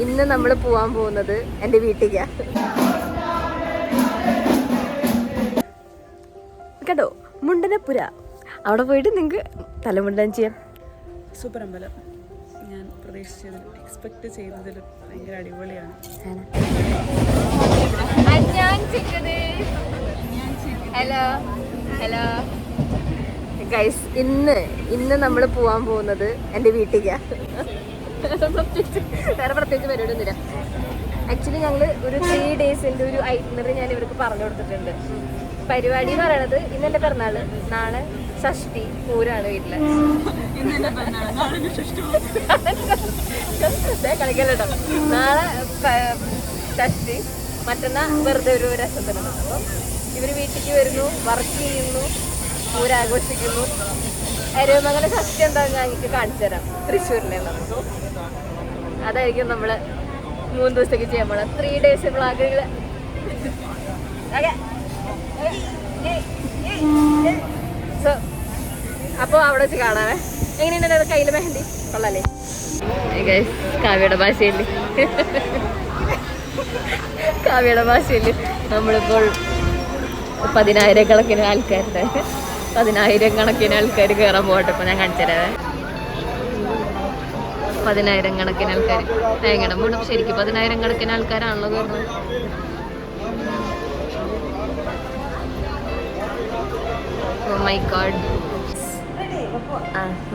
ഇന്ന് നമ്മൾ പോവാൻ പോകുന്നത് എൻ്റെ വീട്ടിലേക്കാ കേട്ടോ. മുണ്ടനപ്പുര അവിടെ പോയിട്ട് നിങ്ങൾക്ക് തലമുണ്ടൻ ചെയ്യാം. സൂപ്പർ അമ്പലം. ഞാൻ പ്രതീക്ഷിച്ചതിലും എക്സ്പെക്ട് ചെയ്തതിലും ഭയങ്കര അടിപൊളിയാണ്. ഹലോ ഹലോ ഗൈസ്, ഇന്ന് നമ്മൾ പോവാൻ പോകുന്നത് എൻ്റെ വീട്ടിലേക്കാ. വേറെ പ്രത്യേകിച്ച് പരിപാടിയൊന്നുമില്ല. ആക്ച്വലി ഞങ്ങൾ ഒരു 3 ഡേയ്സിൻ്റെ ഒരു ഐറ്റിനറി ഞാൻ ഇവർക്ക് പറഞ്ഞു കൊടുത്തിട്ടുണ്ട്. പരിപാടി എന്ന് പറയണത് ഇന്ന് എൻ്റെ പിറന്നാള്, നാളെ ഷഷ്ടി, പൂരാണ് വീട്ടില്. കളിക്കല്ലോ. നാളെ ഷഷ്ടി, മറ്റന്നാൾ വെറുതെ ഒരു രസത്തിനാണ്. അപ്പം ഇവര് വീട്ടിലേക്ക് വരുന്നു, വർക്ക് ചെയ്യുന്നു, പൂരാഘോഷിക്കുന്നു. അരുമംഗല ഷഷ്ടി എന്താണെന്ന് ഞാൻ എനിക്ക് കാണിച്ചു തരാം, തൃശ്ശൂരിലാണ്. സോ അതായിരിക്കും നമ്മള് 3 ദിവസത്തേക്ക് ചെയ്യാൻ പോണത്. 3 ഡേയ്സ് വ്ളോഗുകള്. സോ അപ്പോൾ അവിടെ വെച്ച് കാണാവേ. എങ്ങനെയുണ്ട് കയ്യിൽ മെഹന്തി? കൊള്ളാല്ലേ? കാവ്യയുടെ ഭാഷയിൽ നമ്മളിപ്പോൾ 10,000 കണക്കിന് ആൾക്കാരുടെ 10,000 കണക്കിന് ആൾക്കാർ കയറാൻ പോകട്ടെ. ഇപ്പൊ ഞാൻ കാണിച്ചുതരാവേ. 10,000 കണക്കിന് ആൾക്കാർ എങ്ങനെ മൂടും. ശരിക്കും 10,000 കണക്കിന് ആൾക്കാരാണല്ലോ കയറുന്നത്. Oh my god.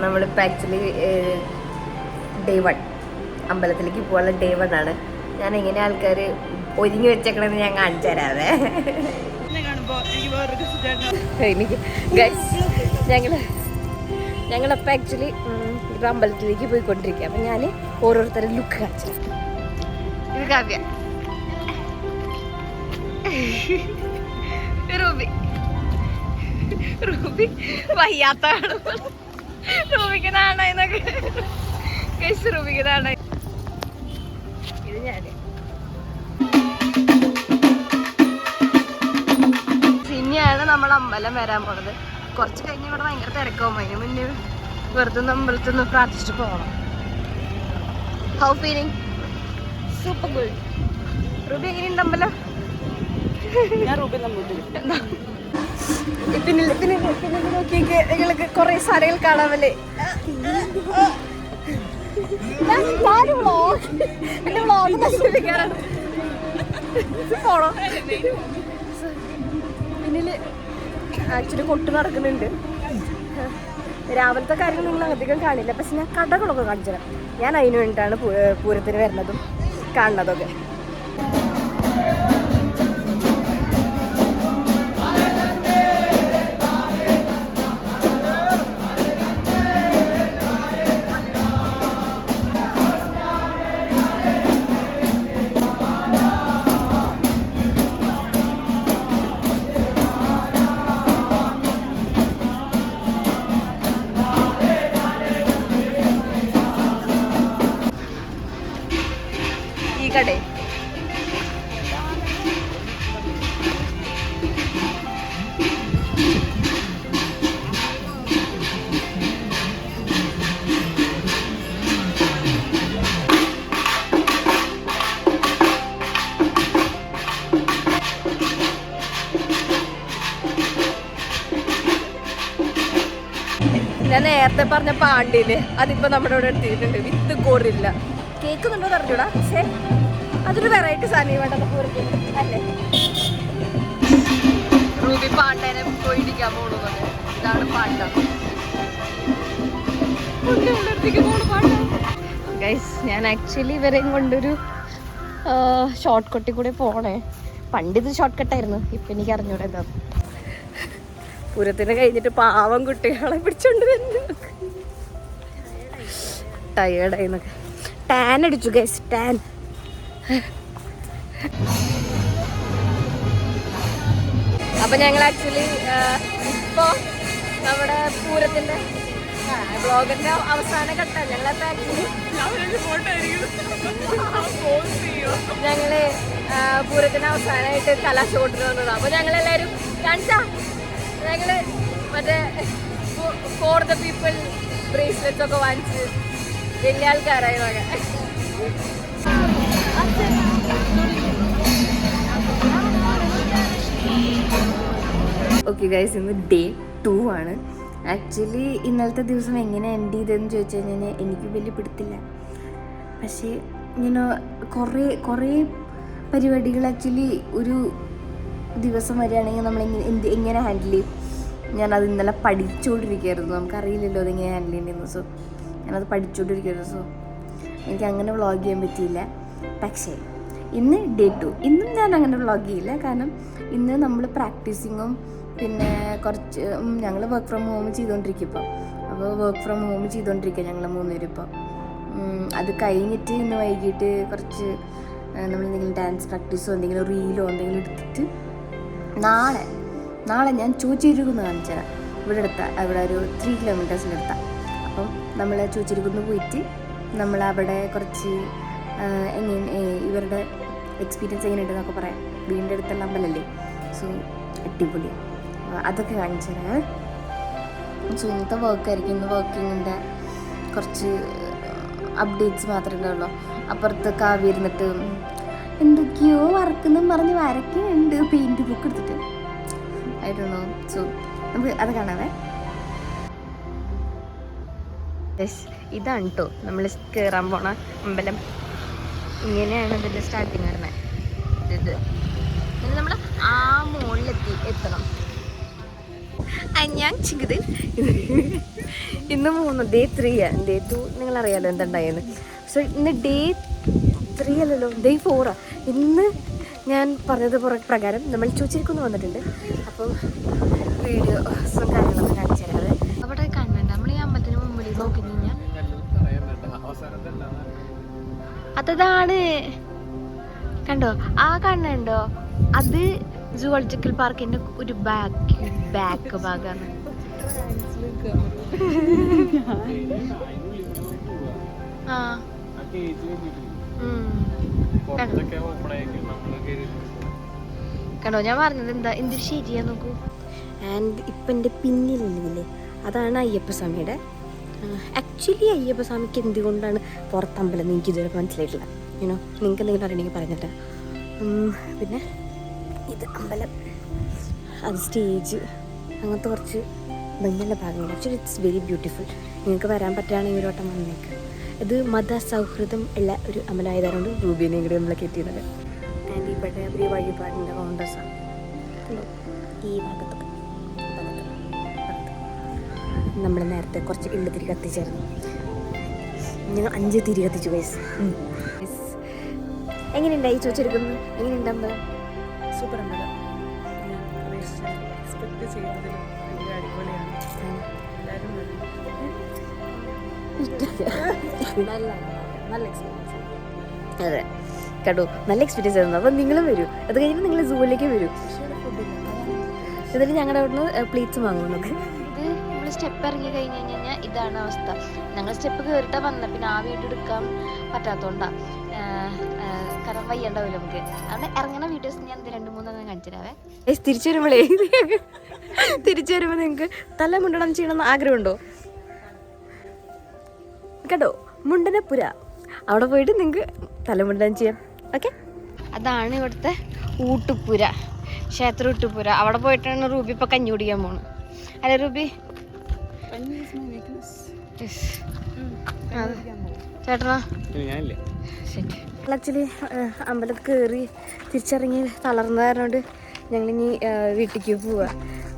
നമ്മളിപ്പോൾ ആക്ച്വലി ഡേ 1 അമ്പലത്തിലേക്ക് പോകാനുള്ള ഡേ 1 ആണ്. ഞാൻ എങ്ങനെ ആൾക്കാർ ഒരുങ്ങി വെച്ചേക്കണമെന്ന് ഞാൻ കാണിച്ചു തരാവേ. എനിക്ക് ഞങ്ങളപ്പോൾ ആക്ച്വലി ഇപ്പം അമ്പലത്തിലേക്ക് പോയിക്കൊണ്ടിരിക്കുക. അപ്പം ഞാൻ ഓരോരുത്തരും ലുക്ക് കാണിച്ചു. ഇത് കാവ്യ, റൂബി വയ്യാത്താണ്. റൂബിക്ക് നാണായിന്നൊക്കെ റൂബിക്ക് നാണായി. ഇത് ഞാന് ഇനിയാണ് നമ്മൾ അമ്പലം വരാൻ പോണത്. കുറച്ച് കഴിഞ്ഞ് ഇവിടെ ഭയങ്കര തിരക്കാവും. അതിന് മുന്നേ വെറുതെ അമ്പലത്തിൽ നിന്ന് പ്രാർത്ഥിച്ചിട്ട് പോകണം. How feeling? Super good. Ruby എങ്ങനെയുണ്ട് അമ്പലം? പിന്നെ നോക്കിയൊക്കെ നിങ്ങൾക്ക് കുറെ സാധനങ്ങൾ കാണാമല്ലേ. പോണോ? പിന്നില് ആക്ച്വലി കൊട്ടു നടക്കുന്നുണ്ട്. രാവിലത്തെ കാര്യങ്ങൾ നിങ്ങൾ അധികം കാണില്ല. പക്ഷെ ഞാൻ കടകളൊക്കെ കാണിച്ചു തരാം. ഞാൻ അതിന് വേണ്ടിയിട്ടാണ് പൂരത്തിന് വരുന്നതും കാണുന്നതൊക്കെ. കടേ ഞാൻ നേരത്തെ പറഞ്ഞ പാണ്ടിയില് അതിപ്പോ നമ്മുടെ ഇവിടെ എത്തിയിട്ടുണ്ട്. വിത്ത് കോറില്ല. കേൾക്കുന്നുണ്ടോ അറിഞ്ഞൂടാ, പക്ഷേ അതൊരു വെറൈറ്റി സാധനം വേണ്ടത് പൂരത്തിന് അല്ലേ. റൂബി പാണ്ടേനെ പോയിരിക്കാൻ പോകുന്നത്. ഇതാണ് പാണ്ട. ഗൈസ്, ഞാൻ ആക്ച്വലി ഇവരെയും കൊണ്ടൊരു ഷോർട്ട് കട്ടിൽ കൂടെ പോണേ. പണ്ടിത് ഷോർട്ട് കട്ടായിരുന്നു. ഇപ്പം എനിക്ക് അറിഞ്ഞൂടെ എന്താ. പൂരത്തിന് കഴിഞ്ഞിട്ട് പാവം കുട്ടികളെ പിടിച്ചോണ്ട് വരുന്നു. ടയേർഡായിന്നൊക്കെ. ടാൻ അടിച്ചു ഗൈസ്, ടാൻ. അപ്പൊ ഞങ്ങൾ ആക്ച്വലി ഇപ്പോ നമ്മുടെ പൂരത്തിന്റെ ബ്ലോഗിന്റെ അവസാന ഘട്ടം. ഞങ്ങളപ്പോ ആക്ച്വലി ഞങ്ങള് പൂരത്തിന്റെ അവസാനമായിട്ട് കലാശോട്ടിന് വന്നതാണ്. അപ്പൊ ഞങ്ങളെല്ലാരും കാണിച്ചാ ഞങ്ങള് മറ്റേ ഫോർ ദ പീപ്പിൾ ബ്രേസ്ലെറ്റ്സ് ഒക്കെ വാങ്ങിച്ച് വലിയ ആൾക്കാരായി. ഓക്കെ ഗൈസ്, ഇന്ന് ഡേ 2 ആണ്. ആക്ച്വലി ഇന്നലത്തെ ദിവസം എങ്ങനെ എൻഡ് ചെയ്തതെന്ന് ചോദിച്ചു കഴിഞ്ഞാൽ എനിക്ക് വലിയ പിടുത്തില്ല. പക്ഷേ ഇങ്ങനെ കുറേ പരിപാടികൾ ആക്ച്വലി ഒരു ദിവസം വരികയാണെങ്കിൽ നമ്മൾ എങ്ങനെ ഹാൻഡിൽ ചെയ്യും, ഞാനത് ഇന്നലെ പഠിച്ചുകൊണ്ടിരിക്കുകയായിരുന്നു. നമുക്കറിയില്ലല്ലോ അതെങ്ങനെ ഹാൻഡിൽ ചെയ്യേണ്ടതെന്ന്. സോ ഞാനത് പഠിച്ചുകൊണ്ടിരിക്കുകയായിരുന്നു. സോ എനിക്ക് അങ്ങനെ വ്ളോഗ് ചെയ്യാൻ പറ്റിയില്ല. പക്ഷേ ഇന്ന് ഡേ 2, ഇന്നും ഞാൻ അങ്ങനെ വ്ളോഗ് ചെയ്യില്ല. കാരണം ഇന്ന് നമ്മൾ പ്രാക്ടീസിങ്ങും പിന്നെ കുറച്ച് ഞങ്ങൾ വർക്ക് ഫ്രം ഹോം ചെയ്തുകൊണ്ടിരിക്കും ഇപ്പോൾ. അപ്പോൾ വർക്ക് ഫ്രം ഹോം ചെയ്തുകൊണ്ടിരിക്കുക ഞങ്ങൾ 3 പേരും ഇപ്പോൾ. അത് കഴിഞ്ഞിട്ട് ഇന്ന് വൈകിട്ട് കുറച്ച് നമ്മളെന്തെങ്കിലും ഡാൻസ് പ്രാക്ടീസോ എന്തെങ്കിലും റീലോ എന്തെങ്കിലും എടുത്തിട്ട് നാളെ ഞാൻ ചോദിച്ചിരിക്കുന്നു കാണിച്ചാൽ ഇവിടെ ഒരു 3 കിലോമീറ്റേഴ്സിനടുത്താണ്. അപ്പം നമ്മൾ ചോദിച്ചിരിക്കുന്നു പോയിട്ട് നമ്മളവിടെ കുറച്ച് ഇവരുടെ എക്സ്പീരിയൻസ് എങ്ങനെയുണ്ടെന്നൊക്കെ പറയാം. വീടിൻ്റെ അടുത്തുള്ള അമ്പലല്ലേ, സോ അടിപൊളിയാണ്. അതൊക്കെ കാണിച്ചു തരാം. സോ ഇന്നത്തെ വർക്കായിരിക്കും. ഇന്ന് വർക്കിങ്ങിൻ്റെ കുറച്ച് അപ്ഡേറ്റ്സ് മാത്രമേ ഉണ്ടാവുള്ളൂ. അപ്പുറത്ത് കാവ്യ ഇരുന്നിട്ട് എന്തൊക്കെയോ വർക്കെന്നും പറഞ്ഞ് വരയ്ക്കുന്നുണ്ട് പെയിൻറ്റ് ബുക്ക് എടുത്തിട്ട്. ആയിട്ടുണ്ടോ? സോ നമുക്ക് അത് കാണാവേ. ഇതാണ് കേട്ടോ നമ്മൾ കയറാൻ പോണ അമ്പലം. ഇങ്ങനെയാണ് ഇതിൻ്റെ സ്റ്റാർട്ടിങ് വരുന്നത്. ഇത് പിന്നെ നമ്മൾ ആ മുകളിലെത്തി എത്തണം. ഞാൻ ചിക്കത് ഇന്ന് 3, ഡേ 3 ആണ്. ഡേ 2 നിങ്ങളറിയാലോ എന്തുണ്ടായെന്ന്. സോ ഇന്ന് ഡേ 3 അല്ലല്ലോ, ഡേ 4 ഇന്ന് ഞാൻ പറഞ്ഞത് പ്രകാരം നമ്മൾ ചോദിച്ചിരിക്കുന്നു വന്നിട്ടുണ്ട്. അപ്പം വീഡിയോസും കാര്യങ്ങളൊക്കെ കാണിച്ചു തരാതെ അവിടെ കാണുന്നുണ്ട്. നമ്മൾ ഈ അമ്പലത്തിന് മുമ്പിൽ നോക്കി കഴിഞ്ഞാൽ അതാണ് കണ്ടോ, ആ കാണുന്നുണ്ടോ, അത് സുവോളജിക്കൽ പാർക്കിന്റെ ഒരു ബാക്ക് ഭാഗമാണ്. കണ്ടോ, ഞാൻ പറഞ്ഞത് എന്തൊരു ശരിയാ നോക്കൂ. ആൻഡ് ഇപ്പം എൻ്റെ പിന്നിലുള്ളതില്ലേ അതാണ് അയ്യപ്പസ്വാമിയുടെ. ആക്ച്വലി അയ്യപ്പസ്വാമിക്ക് എന്തുകൊണ്ടാണ് പുറത്തമ്പലം എനിക്ക് ഇതുവരെ മനസ്സിലായിട്ടില്ല. നിങ്ങൾക്ക് എന്തെങ്കിലും അറിയണമെങ്കിൽ പറഞ്ഞിട്ട്. പിന്നെ ഇത് അമ്പലം, അത് സ്റ്റേജ്, അങ്ങനത്തെ കുറച്ച് ഭംഗിയുള്ള ഭാഗങ്ങൾ. Actually it's very beautiful. നിങ്ങൾക്ക് വരാൻ പറ്റുകയാണെങ്കിൽ ഒരു വട്ടം വന്നേക്ക്. ഇത് മതസൗഹൃദം ഉള്ള ഒരു അമ്പലമായതുകൊണ്ട് രൂപീനെ കൂടി നമ്മളെ കെട്ടിയത്. ആൻഡ് ഇവിടെ ഒരു വഴിപാടിൻ്റെ കൗണ്ടേഴ്സാണ് ഈ ഭാഗത്തൊക്കെ. നമ്മൾ നേരത്തെ കുറച്ച് എള്ളുതിരി കത്തിച്ചായിരുന്നു. ഞങ്ങൾ 5 തിരി കത്തിച്ചു ഗൈസ്. എങ്ങനെയുണ്ടായി ചോദിച്ചെടുക്കുന്നു? എങ്ങനെയുണ്ട് അമ്പലം? സൂപ്പർ അമ്പലം. ഞാൻ എക്സ്പെക്ട് ചെയ്തതിൽ ഭയങ്കര അടിപൊളിയാണ്. എല്ലാവരും നല്ല എക്സ്പീരിയൻസ്. അതെ കേട്ടോ, നല്ല എക്സ്പീരിയൻസ് ആയിരുന്നു. അപ്പം നിങ്ങളും വരൂ. അത് കഴിഞ്ഞിട്ട് നിങ്ങൾ സൂവിലേക്ക് വരൂ. എന്നിട്ട് ഞങ്ങളുടെ അവിടെ നിന്ന് പ്ലേറ്റ്സ് വാങ്ങും. നമുക്ക് ഇത് നമ്മൾ സ്റ്റെപ്പ് ഇറങ്ങി കഴിഞ്ഞ് കഴിഞ്ഞാൽ ഇതാണ് അവസ്ഥ. ഞങ്ങൾ സ്റ്റെപ്പ് കയറിയിട്ടാണ് വന്നത്. പിന്നെ ആ വീഡിയോ എടുക്കാൻ പറ്റാത്തതുകൊണ്ടാണ്, കാരണം വയ്യണ്ടാവില്ല നമുക്ക്. അതുകൊണ്ട് ഇറങ്ങുന്ന വീഡിയോസ് ഞാൻ 2-3 കാണിച്ചു തരാവേ. തിരിച്ചു വരുമ്പോൾ നിങ്ങൾക്ക് തല മുണ്ടനം ചെയ്യണമെന്ന് ആഗ്രഹമുണ്ടോ? കേട്ടോ, മുണ്ടനപ്പുര, അവിടെ പോയിട്ട് നിങ്ങൾക്ക് തലമുണ്ടനം ചെയ്യാം. ഓക്കെ, അതാണ് ഇവിടുത്തെ ഊട്ടുപുര, ക്ഷേത്ര ഊട്ടുപുര. അവിടെ പോയിട്ടാണ് റൂബി ഇപ്പം കഞ്ഞി കുടിക്കാൻ പോണു. അല്ലേ റൂബി? ചേട്ടനാ? ആക്ച്വലി അമ്പലത്തിൽ കയറി തിരിച്ചിറങ്ങി തളർന്ന കാരണോണ്ട് ഞങ്ങളിനി വീട്ടിലേക്ക് പോവുക.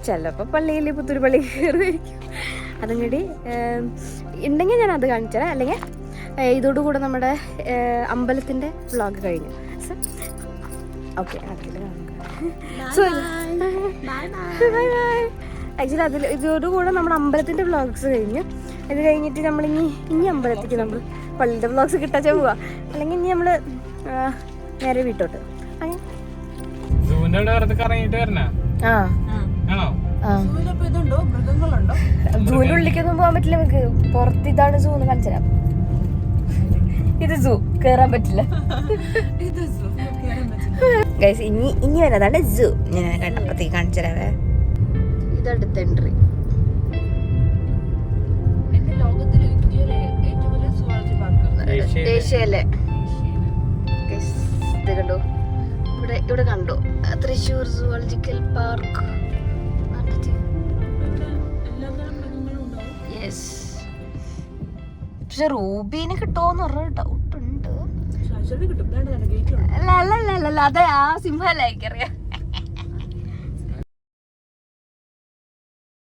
ചിലപ്പോൾ പള്ളിയിൽ പുത്തൂര് പള്ളിയിൽ കയറുമായിരിക്കും. അതുകൂടി ഉണ്ടെങ്കിൽ ഞാൻ അത് കാണിച്ചാൽ, അല്ലെങ്കിൽ ഇതോടുകൂടെ നമ്മുടെ അമ്പലത്തിൻ്റെ വ്ളോഗ് കഴിഞ്ഞു. ഓക്കെ, ആക്ച്വലി ഇതോടുകൂടെ നമ്മുടെ അമ്പലത്തിൻ്റെ വ്ളോഗ്സ് കഴിഞ്ഞു. ഇത് കഴിഞ്ഞിട്ട് ഇനി അമ്പലത്തേക്ക് നമ്മൾ പള്ളിയുടെ വ്ളോഗ്സ് കിട്ടാച്ചാൽ പോവാ. അല്ലെങ്കിൽ ഇനി നമ്മൾ നേരെ വീട്ടോട്ട്. സൂവിന്റെ ഉള്ളിലേക്കൊന്നും പോകാൻ പറ്റില്ല നമുക്ക്. പുറത്ത് ഇതാണ് സൂ എന്ന് കാണിച്ചു തരാം. ഇത് സൂ കേറാൻ പറ്റില്ല ഗൈസ്. ഇനി വരുന്നതാണ് സൂ. ഞാൻ കണ്ടപ്പുറത്തേക്ക് കാണിച്ചു തരാവേ. ഇതടുത്ത എൻട്രി. ഏഷ്യയിലെ ഇത് കണ്ടോ, ഇവിടെ കണ്ടോ തൃശ്ശൂർ സുവോളജിക്കൽ പാർക്ക്. പക്ഷെ റൂബീന് കിട്ടുമോന്ന് പറഞ്ഞ ഡൗട്ട് ഉണ്ട്. ശാശ്വതി കിട്ടും. ഇതാണ്ട് ഗേറ്റ് ഉണ്ട്. അല്ല അതെ ആ സിംഹല്ല എനിക്കറിയാം.